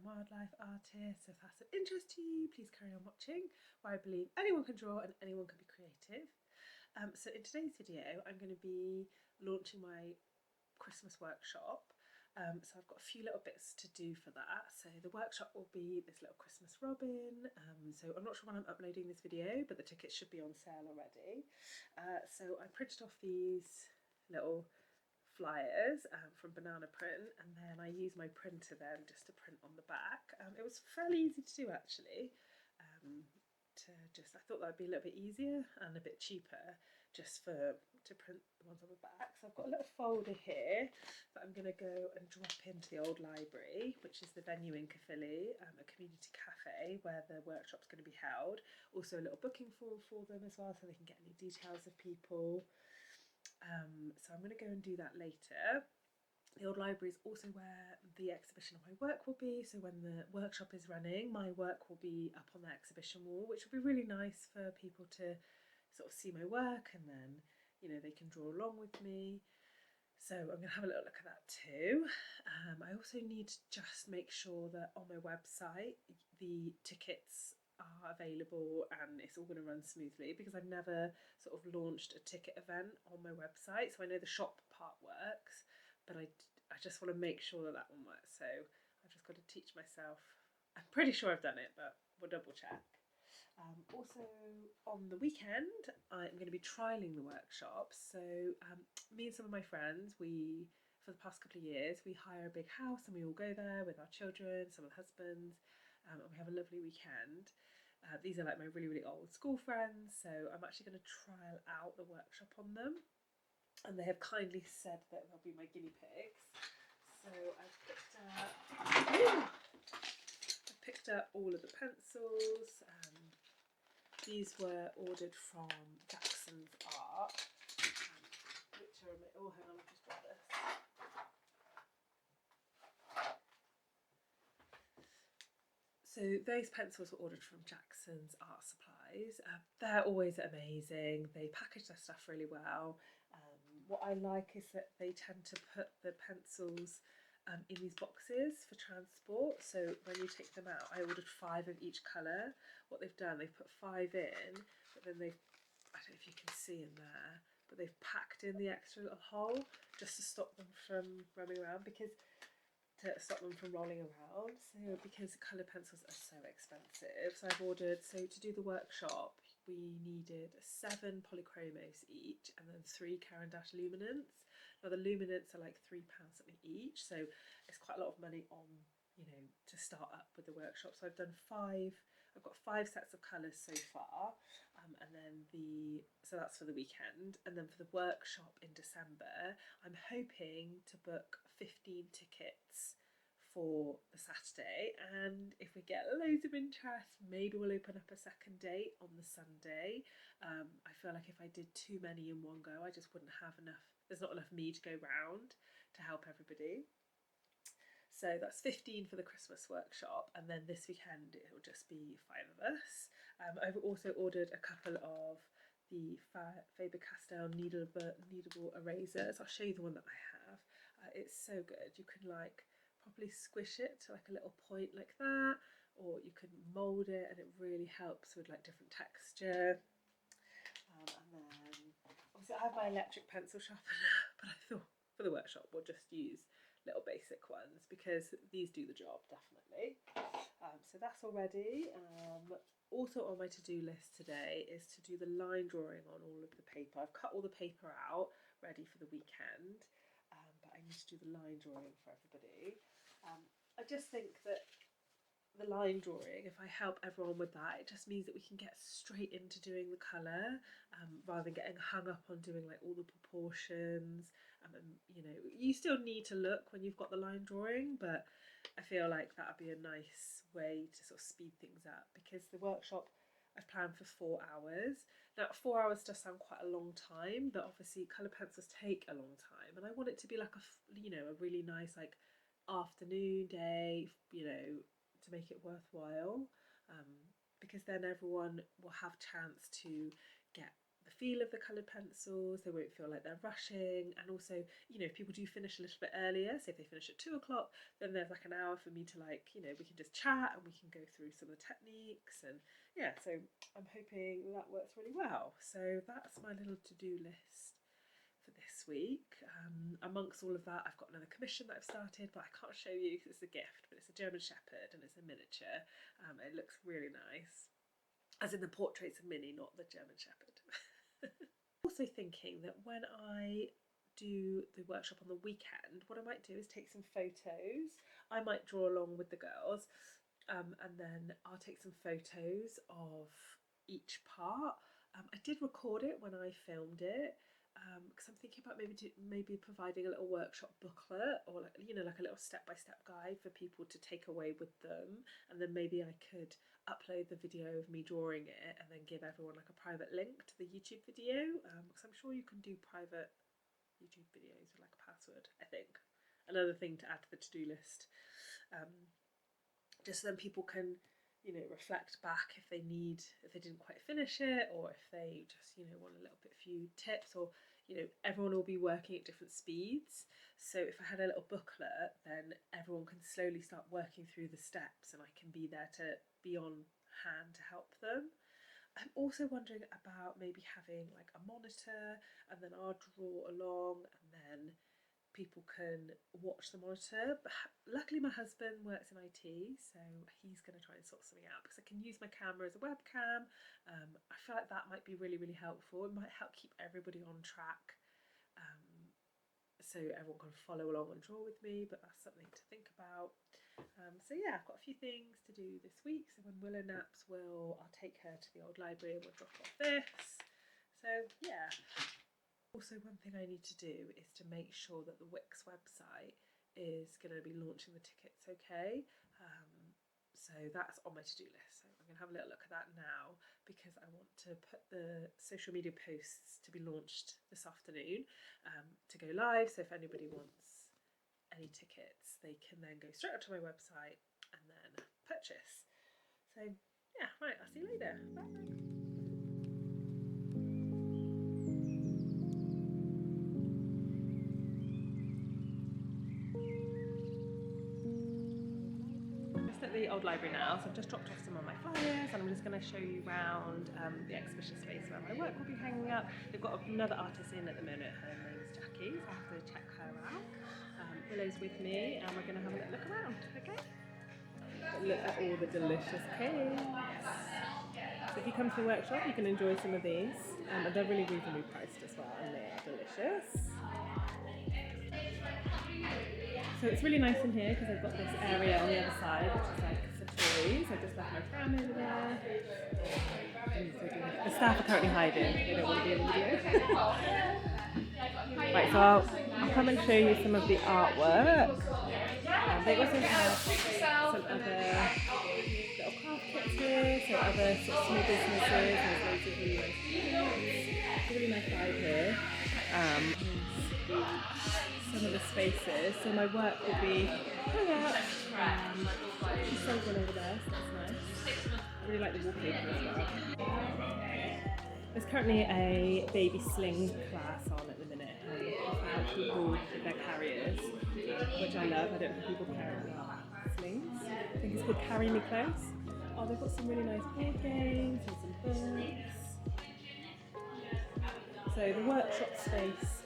wildlife artist. So if that's of interest to you, please carry on watching, where I believe anyone can draw and anyone can be creative. So in today's video, I'm going to be launching my Christmas workshop. So I've got a few little bits to do for that. So the workshop will be this little Christmas robin. So I'm not sure when I'm uploading this video, but the tickets should be on sale already. So I printed off these little flyers from Banana Print, and then I used my printer then just to print on the back. It was fairly easy to do actually. I thought that'd be a little bit easier and a bit cheaper just to print the ones on the back. So I've got a little folder here that I'm going to go and drop into the old library, which is the venue in Caerphilly, a community cafe where the workshop's going to be held. Also a little booking form for them as well, so they can get any details of people. So I'm going to go and do that later. The old library is also where the exhibition of my work will be, so when the workshop is running, my work will be up on the exhibition wall, which will be really nice for people to sort of see my work, and then, you know, they can draw along with me. So I'm going to have a little look at that too. I also need to just make sure that on my website the tickets are available and it's all going to run smoothly, because I've never sort of launched a ticket event on my website. So I know the shop part works, but I just want to make sure that that one works. So I've just got to teach myself. I'm pretty sure I've done it, but we'll double check. Also on the weekend, I'm going to be trialling the workshop. So me and some of my friends, for the past couple of years, we hire a big house and we all go there with our children, some of the husbands, and we have a lovely weekend. These are like my really, really old school friends, so I'm actually going to trial out the workshop on them, and they have kindly said that they'll be my guinea pigs. So I've picked up all of the pencils. These were ordered from Jackson's Art, which are oh, hang on, I've just got this. So those pencils were ordered from Jackson's Art Supplies. They're always amazing. They package their stuff really well. What I like is that they tend to put the pencils in these boxes for transport. So when you take them out, I ordered 5 of each colour. What they've done, they've put 5 in, but then I don't know if you can see in there, but they've packed in the extra little hole just to stop them from running around, to stop them from rolling around. So because colour pencils are so expensive, so I've ordered, so to do the workshop, we needed 7 polychromos each and then 3 Caran d'Ache luminants. Now the luminants are like £3 something each, so it's quite a lot of money on, you know, to start up with the workshop. So I've got 5 sets of colours so far, and then so that's for the weekend, and then for the workshop in December, I'm hoping to book 15 tickets for the Saturday, and if we get loads of interest, maybe we'll open up a second date on the Sunday. I feel like if I did too many in one go, I just wouldn't have enough. There's not enough me to go round to help everybody. So that's 15 for the Christmas workshop, and then this weekend it will just be 5 of us. I've also ordered a couple of the Faber-Castell kneadable erasers. I'll show you the one that I have. It's so good. You can like properly squish it to like a little point like that, or you can mould it, and it really helps with like different texture. And then obviously I have my electric pencil sharpener, but I thought for the workshop we'll just use little basic ones because these do the job definitely. So that's all ready. Also on my to-do list today is to do the line drawing on all of the paper. I've cut all the paper out ready for the weekend, but I need to do the line drawing for everybody. I just think that the line drawing, if I help everyone with that, it just means that we can get straight into doing the colour, rather than getting hung up on doing like all the proportions. And you know, you still need to look when you've got the line drawing, but I feel like that would be a nice way to sort of speed things up, because the workshop I've planned for 4 hours. Now 4 hours does sound quite a long time, but obviously colour pencils take a long time, and I want it to be like a really nice like afternoon day, you know, to make it worthwhile, because then everyone will have chance to get the feel of the coloured pencils, they won't feel like they're rushing, and also, you know, if people do finish a little bit earlier, say if they finish at 2 o'clock, then there's like an hour for me to, like, you know, we can just chat and we can go through some of the techniques, and yeah, so I'm hoping that works really well. So that's my little to-do list for this week. Amongst all of that, I've got another commission that I've started, but I can't show you because it's a gift, but it's a German Shepherd and it's a miniature. It looks really nice. As in the portrait's a mini, not the German Shepherd. Also thinking that when I do the workshop on the weekend, what I might do is take some photos. I might draw along with the girls, and then I'll take some photos of each part. I did record it when I filmed it, because I'm thinking about maybe providing a little workshop booklet, or, like, you know, like a little step-by-step guide for people to take away with them, and then maybe I could upload the video of me drawing it and then give everyone like a private link to the YouTube video, because I'm sure you can do private YouTube videos with like a password, I think. Another thing to add to the to-do list, just so then people can, you know, reflect back if they didn't quite finish it, or if they just, you know, want a little bit few tips, or, you know, everyone will be working at different speeds. So if I had a little booklet, then everyone can slowly start working through the steps and I can be there to be on hand to help them. I'm also wondering about maybe having like a monitor, and then I'll draw along and then people can watch the monitor. But luckily my husband works in IT, so he's going to try and sort something out, because I can use my camera as a webcam. I feel like that might be really, really helpful. It might help keep everybody on track, so everyone can follow along and draw with me, but that's something to think about. So yeah, I've got a few things to do this week. So when Willow naps, I'll take her to the old library and we'll drop off this. So yeah. Also, one thing I need to do is to make sure that the Wix website is going to be launching the tickets okay. So that's on my to-do list. So I'm going to have a little look at that now, because I want to put the social media posts to be launched this afternoon, to go live. So if anybody wants any tickets, they can then go straight up to my website and then purchase. So yeah, right, I'll see you later. Bye. At the old library now, so I've just dropped off some of my flyers, and I'm just going to show you around the exhibition space where my work will be hanging up. They've got another artist in at the minute. Her name's Jackie, so I have to check her out. Willow's with me, and we're going to have a little look around. Okay, look at all the delicious cakes. So if you come to the workshop, you can enjoy some of these, and they're really reasonably priced as well, and they are delicious. So it's really nice in here because I've got this area on the other side, which is like for toys. I've just left my pram over there. The staff are currently hiding. They don't want to be in the video. Right, so I'll come and show you some of the artwork. They also have some other little craft kits here, so other sort of small businesses. There's loads of really nice kits. It's a really nice vibe here. Some of the spaces, so my work will be hung up. Just sold one over there, so that's nice. I really like the wallpaper as well. There's currently a baby sling class on at the minute, for people with their carriers, which I love. I don't have people carrying slings. I think it's called Carry Me Close. Oh, they've got some really nice board games and some books. So the workshop space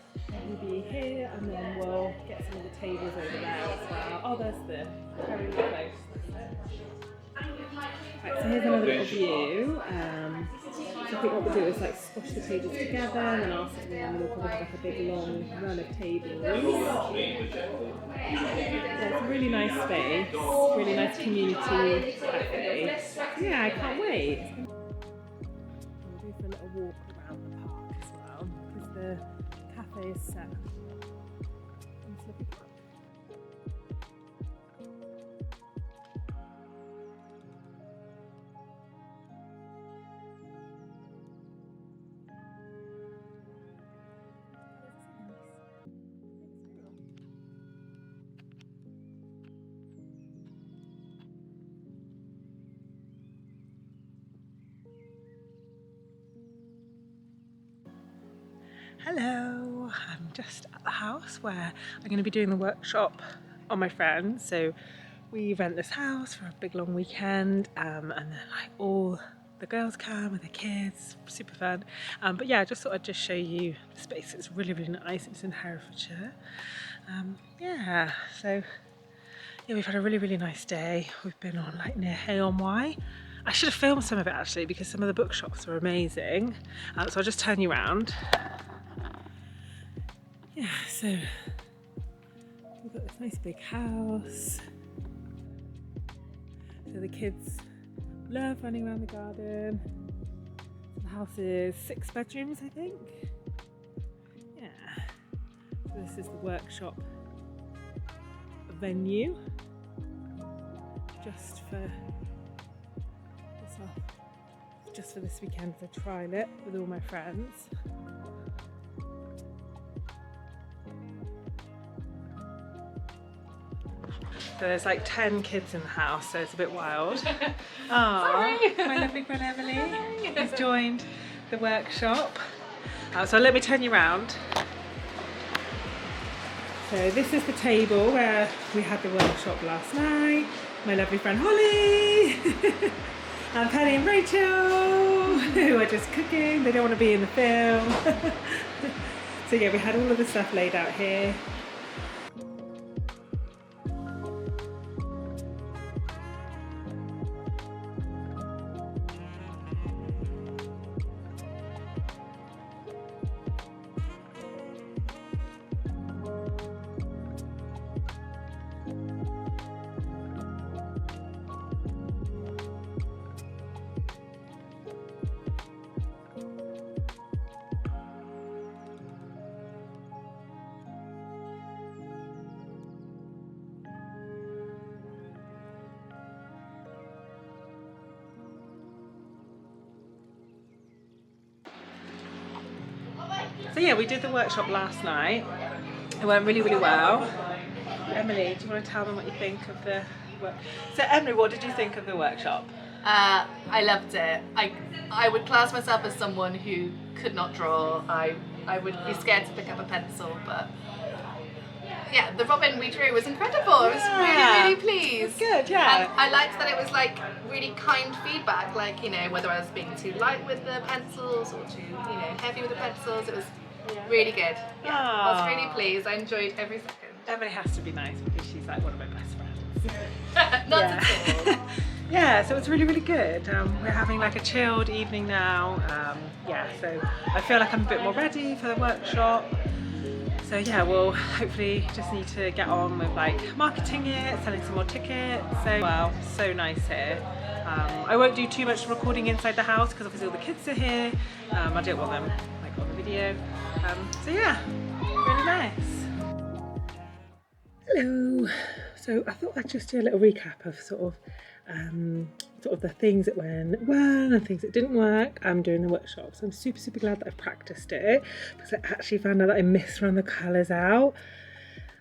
will be here, and then we'll get some of the tables over there as well. Oh, there's the Carry Me Close. Right, so here's another little view. So I think what we'll do is like squash the tables together, and then after one we'll probably have like a big long run of tables. Yeah, it's a really nice space, really nice community cafe. Yeah, I can't wait. We'll do for a little walk around the park as well, because the cafe is set in this lovely park. just at the house where I'm going to be doing the workshop on my friends. So we rent this house for a big long weekend, and then like all the girls come with their kids, super fun. But yeah, I just thought I'd just show you the space. It's really, really nice. It's in Herefordshire. Yeah, so yeah, we've had a really, really nice day. We've been on like near Hay-on-Wye. I should have filmed some of it actually because some of the bookshops were amazing. So I'll just turn you around. Yeah, so we've got this nice big house. So the kids love running around the garden. The house is 6 bedrooms, I think. Yeah. So this is the workshop venue, just for this weekend to trial it with all my friends. So there's like 10 kids in the house, so it's a bit wild. Oh, my lovely friend Emily has joined the workshop. So let me turn you around. So this is the table where we had the workshop last night. My lovely friend Holly and Penny and Rachel, who are just cooking. They don't want to be in the film. So yeah, we had all of the stuff laid out here. So yeah, we did the workshop last night. It went really, really well. Emily, do you want to tell them what you think of the work? So Emily, what did you think of the workshop? I loved it. I would class myself as someone who could not draw. I would be scared to pick up a pencil, but yeah, the Robin we drew was incredible. I was really, really pleased. Good, yeah. And I liked that it was like really kind feedback, like, you know, whether I was being too light with the pencils or too, you know, heavy with the pencils. It was really good. Yeah, I was really pleased. I enjoyed every second. Emily has to be nice because she's like one of my best friends. Not at all. Yeah, so it's really, really good. We're having like a chilled evening now. Yeah, so I feel like I'm a bit more ready for the workshop. So yeah, we'll hopefully just need to get on with like marketing it, selling some more tickets. So well, so nice here. I won't do too much recording inside the house because obviously all the kids are here. I don't want them like on the video. So yeah, really nice. Hello. So I thought I'd just do a little recap of sort of the things that went well and things that didn't work during the workshop. So I'm super, super glad that I've practiced it because I actually found out that I misrun the colours out.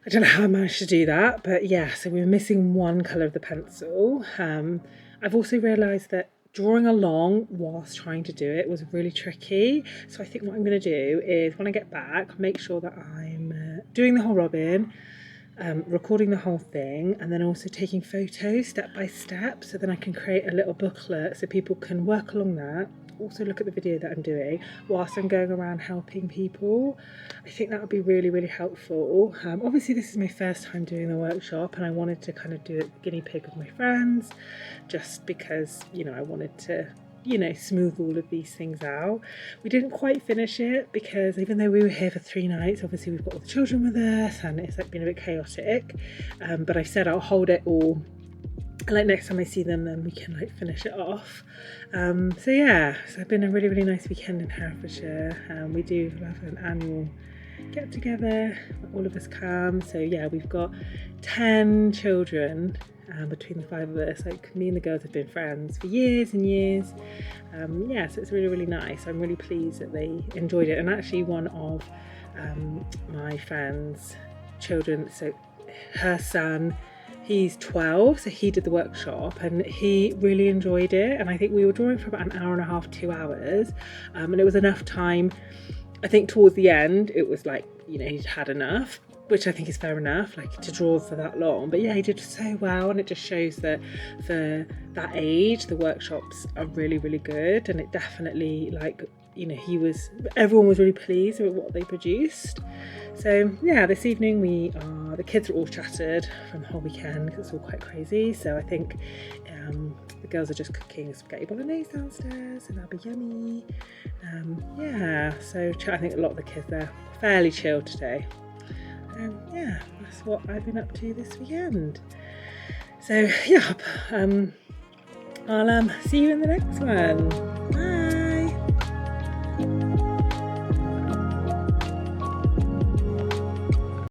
I don't know how I managed to do that, but yeah, so we were missing one colour of the pencil. I've also realised that drawing along whilst trying to do it was really tricky. So I think what I'm going to do is when I get back, make sure that I'm doing the whole Robin, recording the whole thing, and then also taking photos step by step, so then I can create a little booklet so people can work along that, also look at the video that I'm doing whilst I'm going around helping people. I think that would be really, really helpful. Obviously this is my first time doing the workshop and I wanted to kind of do it guinea pig with my friends just because, you know, I wanted to, you know, smooth all of these things out. We didn't quite finish it because even though we were here for 3 nights, obviously we've got all the children with us and it's like been a bit chaotic, but I said I'll hold it all, like next time I see them then we can like finish it off. So yeah, so it's been a really, really nice weekend in Herefordshire. We do have an annual get together, all of us come. So yeah, we've got 10 children between the 5 of us. Like me and the girls have been friends for years and years. Yeah, so it's really, really nice. I'm really pleased that they enjoyed it. And actually one of my friend's children, so her son, he's 12, so he did the workshop and he really enjoyed it. And I think we were drawing for about an hour and a half, 2 hours, and it was enough time. I think towards the end it was like, you know, he'd had enough, which I think is fair enough, like to draw for that long. But yeah, he did so well, and it just shows that for that age, the workshops are really, really good. And it definitely, like, you know, everyone was really pleased with what they produced. So yeah, this evening the kids are all shattered from the whole weekend because it's all quite crazy. So I think the girls are just cooking spaghetti bolognese downstairs, and that'll be yummy. Yeah, so I think a lot of the kids are fairly chilled today. Yeah, that's what I've been up to this weekend. So yeah, I'll see you in the next one.